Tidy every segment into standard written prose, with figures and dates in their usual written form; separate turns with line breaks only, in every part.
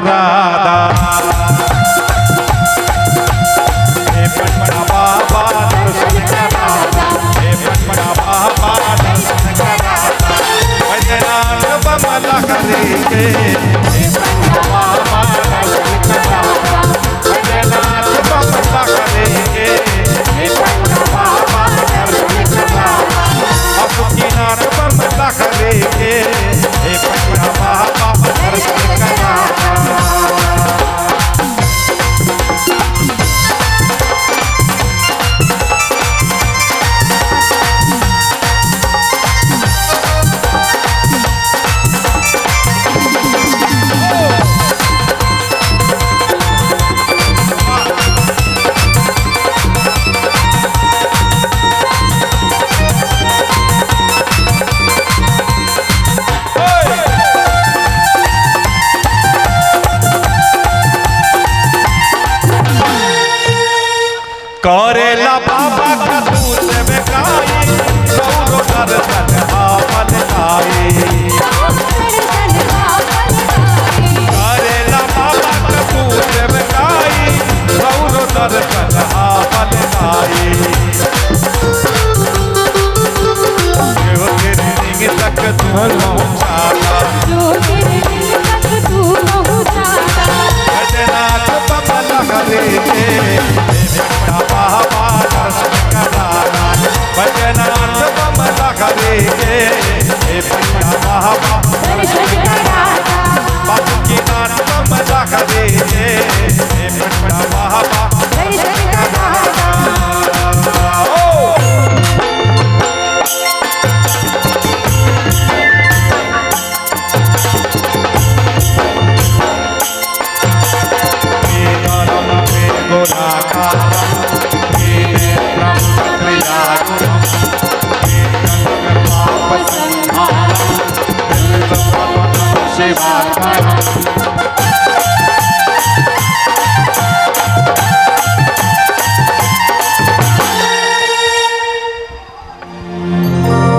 करादा हे पटना बाबा दर्शन करादा हे पटना बाबा दर्शन करादा बैजनाथ बमला करेंगे हे पटना बाबा दर्शन करादा बैजनाथ बमला करेंगे हे पटना बाबा दर्शन करादा अब किनार बमला करेंगे हे पटना बाबा दर्शन करादा करेला बाबा का दूध में गाई गौरो दर्शन आपन आई करेला बाबा का दूध में गाई गौरो दर्शन आपन आई ज्योतिर्लिंग तक तू पहुँचाता बैजनाथ बमला करेंगे बाबा दर्शन कराना बैजनाथ बमला करेंगे हे पटना बाबा दर्शन कराना बाबू की नाथ बमला करेंगे हे पटना बाबा दर्शन कराना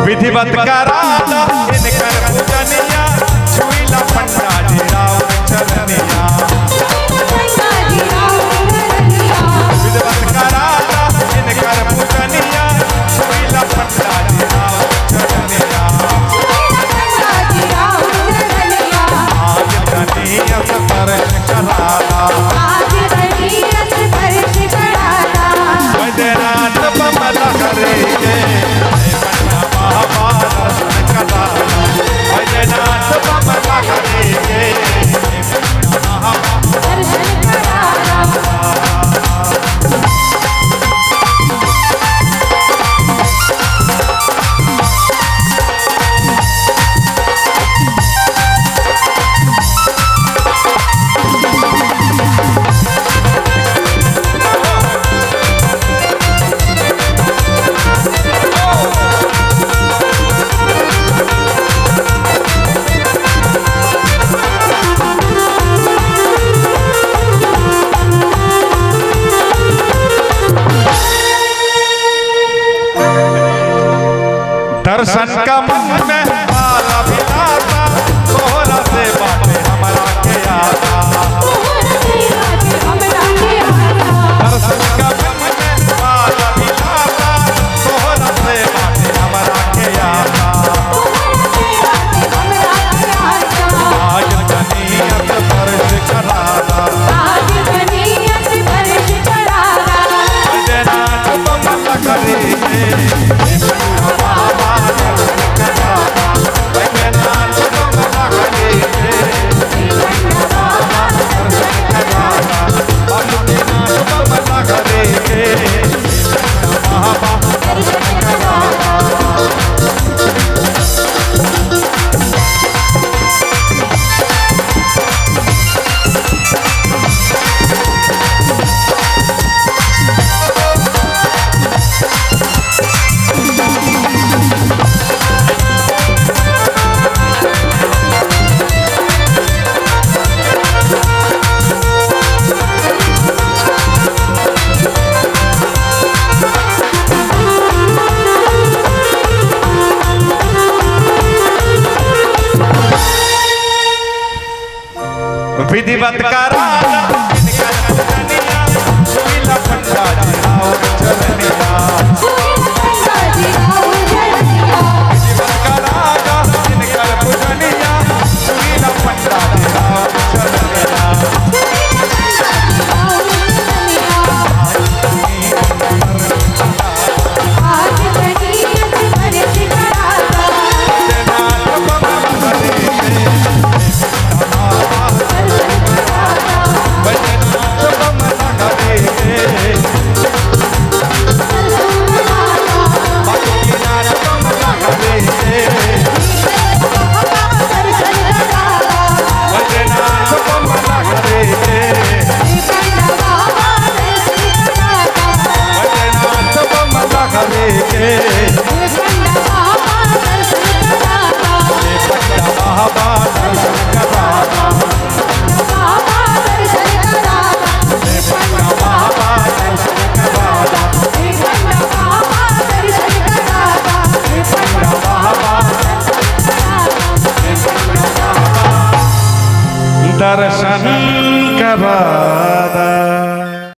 विधिवत करादा इनकर पूजनिया छुईला पंडा जी राव चरनिया विधिवत करादा इनकर पूजनिया छुईला पंडा जी राव चरनिया आज धनियत स्पर्श करादा बैजनाथ बमला करेंगे बाबा दर्शन कराना बैजनाथ विधिवत का राजा इनकर पूजनिया सुनीला पंडा जी आओ चरनिया विधिवत का राजा इनकर पूजनिया सुनीला पंडा जी आओ चरनिया दर्शन करा